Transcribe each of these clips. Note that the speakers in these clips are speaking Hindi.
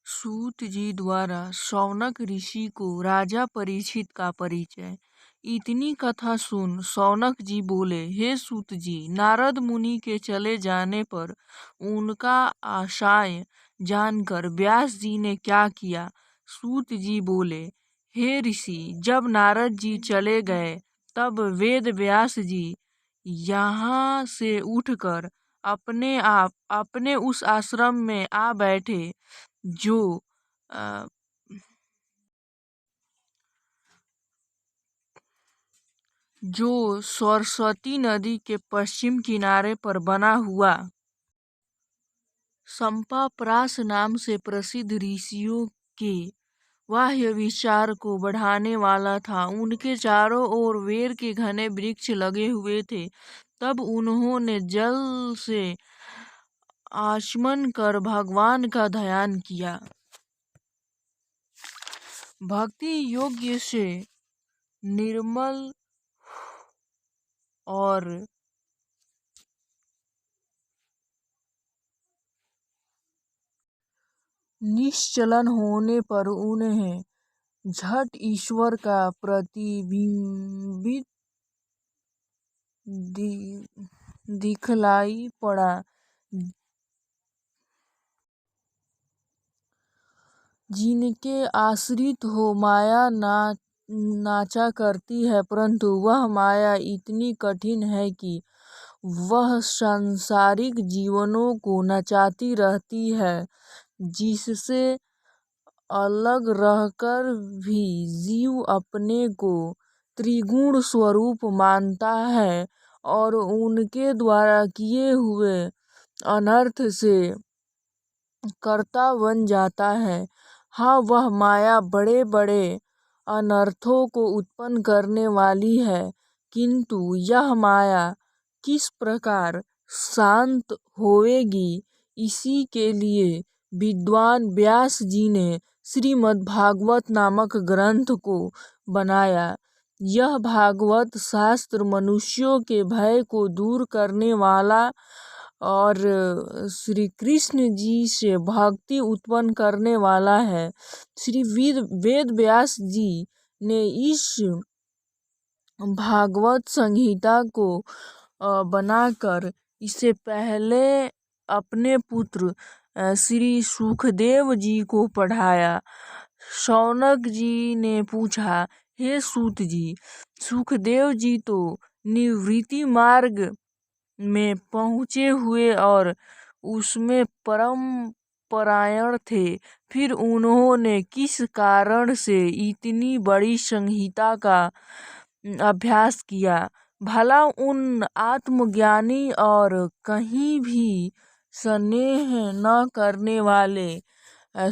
सूत जी द्वारा शौनक ऋषि को राजा परीक्षित का परिचय। इतनी कथा सुन शौनक जी बोले, हे सूत जी, नारद मुनि के चले जाने पर उनका आशय जानकर व्यास जी ने क्या किया। सूत जी बोले, हे ऋषि, जब नारद जी चले गए तब वेद व्यास जी यहाँ से उठकर अपने उस आश्रम में आ बैठे जो अ, जो सरस्वती नदी के पश्चिम किनारे पर बना हुआ संपाप्रास नाम से प्रसिद्ध ऋषियों के वाह्य विचार को बढ़ाने वाला था। उनके चारों ओर वेर के घने वृक्ष लगे हुए थे। तब उन्होंने जल से आचमन कर भगवान का ध्यान किया। भक्ति योग्य से निर्मल और निश्चलन होने पर उन्हें झट ईश्वर का प्रतिबिंबित दिखलाई पड़ा, जिनके आश्रित हो माया नाचा करती है, परंतु वह माया इतनी कठिन है कि वह सांसारिक जीवनों को नचाती रहती है, जिससे अलग रहकर भी जीव अपने को त्रिगुण स्वरूप मानता है और उनके द्वारा किए हुए अनर्थ से कर्ता बन जाता है। हाँ, वह माया बड़े बड़े अनर्थों को उत्पन्न करने वाली है, किंतु यह माया किस प्रकार शांत होवेगी, इसी के लिए विद्वान व्यास जी ने श्रीमद् भागवत नामक ग्रंथ को बनाया। यह भागवत शास्त्र मनुष्यों के भय को दूर करने वाला और श्री कृष्ण जी से भक्ति उत्पन्न करने वाला है। श्री वेद व्यास जी ने इस भागवत संहिता को बनाकर इसे पहले अपने पुत्र श्री सुखदेव जी को पढ़ाया। शौनक जी ने पूछा, हे सूत जी, सुखदेव जी तो निवृत्ति मार्ग में पहुँचे हुए और उसमें परम परायण थे, फिर उन्होंने किस कारण से इतनी बड़ी संहिता का अभ्यास किया। भला उन आत्मज्ञानी और कहीं भी स्नेह न करने वाले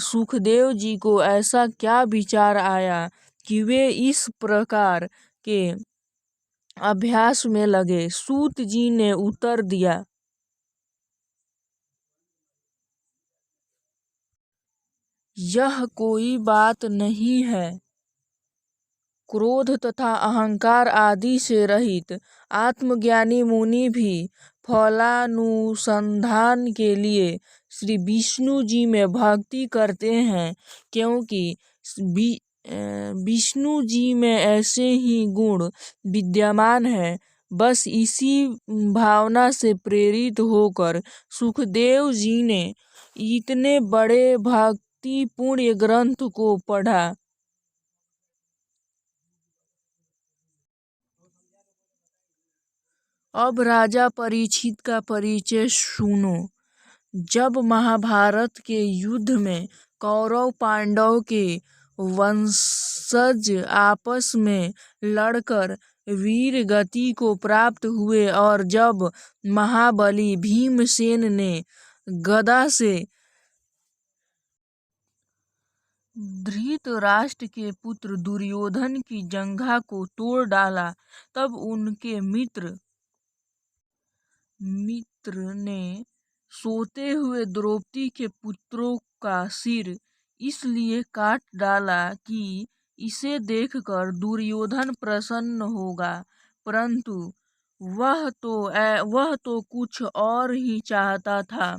सुखदेव जी को ऐसा क्या विचार आया कि वे इस प्रकार के अभ्यास में लगे। सूत जी ने उत्तर दिया, यह कोई बात नहीं है। क्रोध तथा अहंकार आदि से रहित आत्मज्ञानी मुनि भी फलानुसंधान के लिए श्री विष्णु जी में भक्ति करते हैं, क्योंकि विष्णु जी में ऐसे ही गुण विद्यमान है। बस इसी भावना से प्रेरित होकर सुखदेव जी ने इतने बड़े भक्ति पुण्य ग्रंथ को पढ़ा। अब राजा परीक्षित का परिचय सुनो। जब महाभारत के युद्ध में कौरव पांडव के वंशज आपस में लड़कर वीर गति को प्राप्त हुए और जब महाबली भीमसेन ने गदा से धृतराष्ट्र के पुत्र दुर्योधन की जंघा को तोड़ डाला, तब उनके मित्र ने सोते हुए द्रौपदी के पुत्रों का सिर इसलिए काट डाला कि इसे देखकर दुर्योधन प्रसन्न होगा, परंतु वह तो कुछ और ही चाहता था।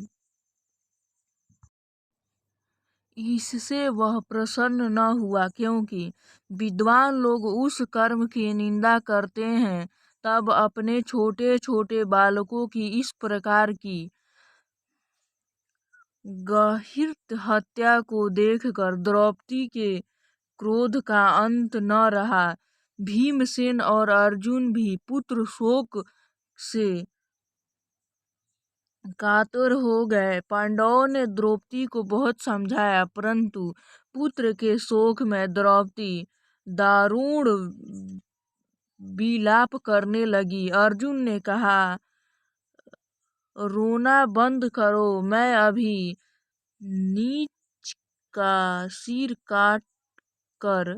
इससे वह प्रसन्न न हुआ, क्योंकि विद्वान लोग उस कर्म की निंदा करते हैं। तब अपने छोटे छोटे बालकों की इस प्रकार की गहीर हत्या को देखकर द्रौपदी के क्रोध का अंत न रहा। भीमसेन और अर्जुन भी पुत्र शोक से कातर हो गए। पांडवों ने द्रौपदी को बहुत समझाया, परंतु पुत्र के शोक में द्रौपदी दारुण विलाप करने लगी। अर्जुन ने कहा, रोना बंद करो, मैं अभी नीच का सिर काट कर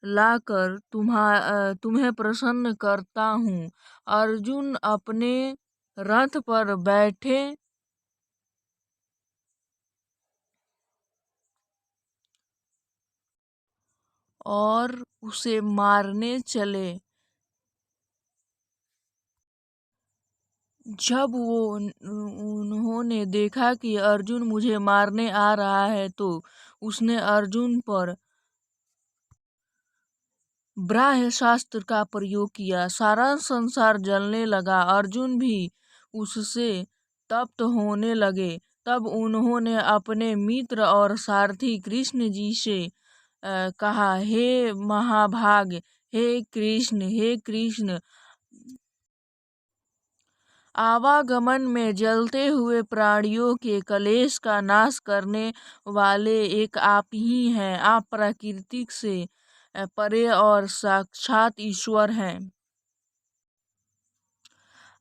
लाकर तुम्हें प्रसन्न करता हूँ। अर्जुन अपने रथ पर बैठे और उसे मारने चले। जब उन्होंने देखा कि अर्जुन मुझे मारने आ रहा है, तो उसने अर्जुन पर ब्रह्मास्त्र का प्रयोग किया। सारा संसार जलने लगा। अर्जुन भी उससे तप्त होने लगे। तब उन्होंने अपने मित्र और सारथी कृष्ण जी से कहा, हे महाभाग, हे कृष्ण, आवागमन में जलते हुए प्राणियों के कलेश का नाश करने वाले एक आप ही हैं। आप प्रकृति से परे और साक्षात ईश्वर हैं।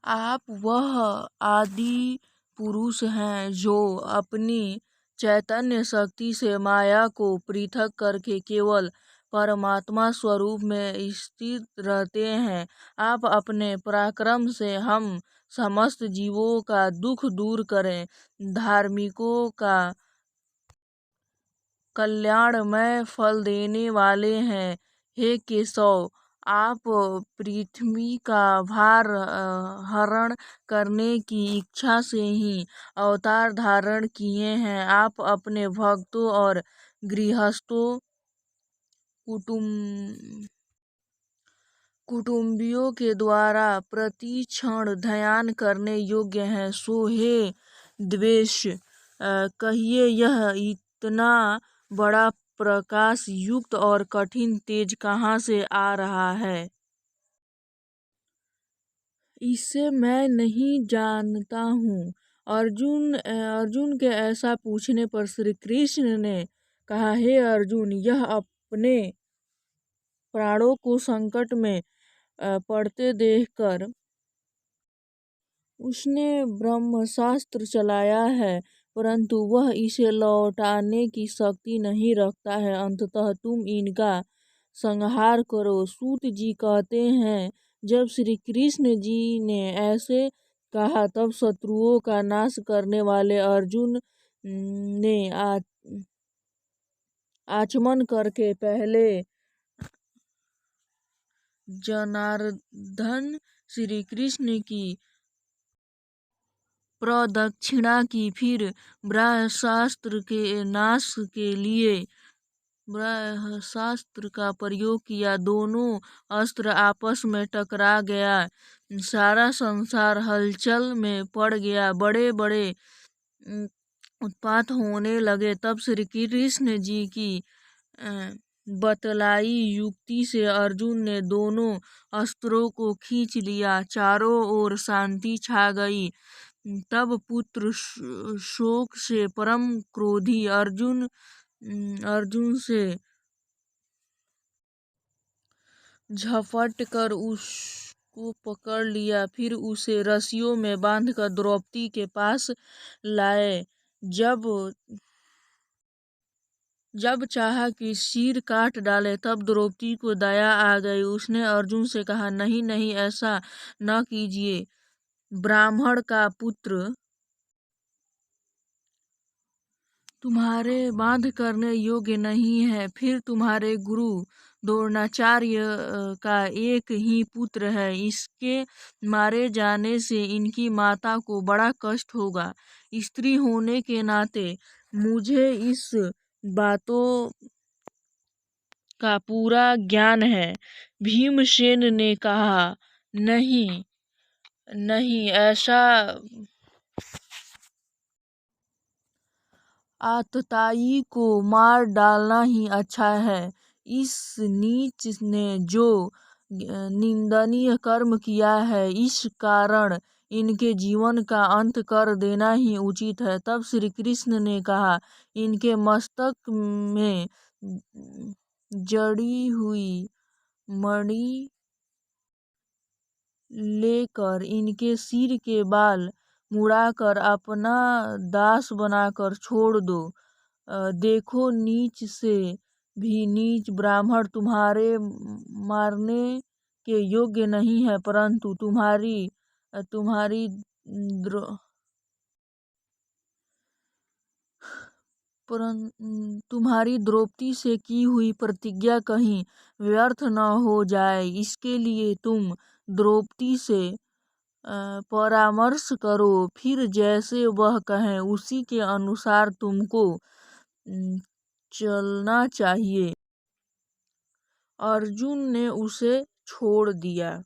आप वह आदि पुरुष हैं जो अपनी चैतन्य शक्ति से माया को पृथक करके केवल परमात्मा स्वरूप में स्थित रहते हैं। आप अपने पराक्रम से हम समस्त जीवों का दुख दूर करें। धार्मिकों का कल्याणमय फल देने वाले हैं। हे केशव, आप पृथ्वी का भार हरण करने की इच्छा से ही अवतार धारण किए हैं। आप अपने भक्तों और गृहस्थों कुटुंबियों के द्वारा प्रति क्षण ध्यान करने योग्य हैं। सो हे द्वेष, कहिए यह इतना बड़ा प्रकाश युक्त और कठिन तेज कहाँ से आ रहा है? इसे मैं नहीं जानता हूँ। अर्जुन के ऐसा पूछने पर श्री कृष्ण ने कहा, हे अर्जुन, यह अपने प्राणों को संकट में पड़ते देखकर उसने ब्रह्मास्त्र चलाया है, परंतु वह इसे लौटाने की शक्ति नहीं रखता है। अंततः तुम इनका संहार करो। सूत जी कहते हैं, जब श्री कृष्ण जी ने ऐसे कहा, तब शत्रुओं का नाश करने वाले अर्जुन ने आचमन करके पहले जनार्दन श्री कृष्ण की प्रदक्षिणा की, फिर ब्रह्मास्त्र के नाश के लिए ब्रह्मास्त्र का प्रयोग किया। दोनों अस्त्र आपस में टकरा गया। सारा संसार हलचल में पड़ गया। बड़े बड़े उत्पात होने लगे। तब श्री कृष्ण जी की बतलाई युक्ति से अर्जुन ने दोनों अस्त्रों को खींच लिया। चारों ओर शांति छा गई। तब पुत्र शोक से परम क्रोधी अर्जुन से झपट कर उसको पकड़ लिया। फिर उसे रस्सियों में बांधकर द्रौपदी के पास लाए। जब चाहा कि सिर काट डाले, तब द्रौपदी को दया आ गई। उसने अर्जुन से कहा, नहीं नहीं, ऐसा न कीजिए। ब्राह्मण का पुत्र तुम्हारे बांध करने योग्य नहीं है। फिर तुम्हारे गुरु द्रोणाचार्य का एक ही पुत्र है। इसके मारे जाने से इनकी माता को बड़ा कष्ट होगा। स्त्री होने के नाते मुझे इस बातों का पूरा ज्ञान है। भीमसेन ने कहा, नहीं नहीं, ऐसा आतताई को मार डालना ही अच्छा है। इस नीच ने जो निंदनीय कर्म किया है, इस कारण इनके जीवन का अंत कर देना ही उचित है। तब श्री कृष्ण ने कहा, इनके मस्तक में जड़ी हुई मणि लेकर इनके सिर के बाल मुड़ाकर अपना दास बनाकर छोड़ दो। देखो, नीच से भी नीच ब्राह्मण तुम्हारे मारने के योग्य नहीं है, परंतु तुम्हारी द्रो तुम्हारी द्रौपदी से की हुई प्रतिज्ञा कहीं व्यर्थ न हो जाए, इसके लिए तुम द्रौपदी से परामर्श करो। फिर जैसे वह कहें उसी के अनुसार तुमको चलना चाहिए। अर्जुन ने उसे छोड़ दिया।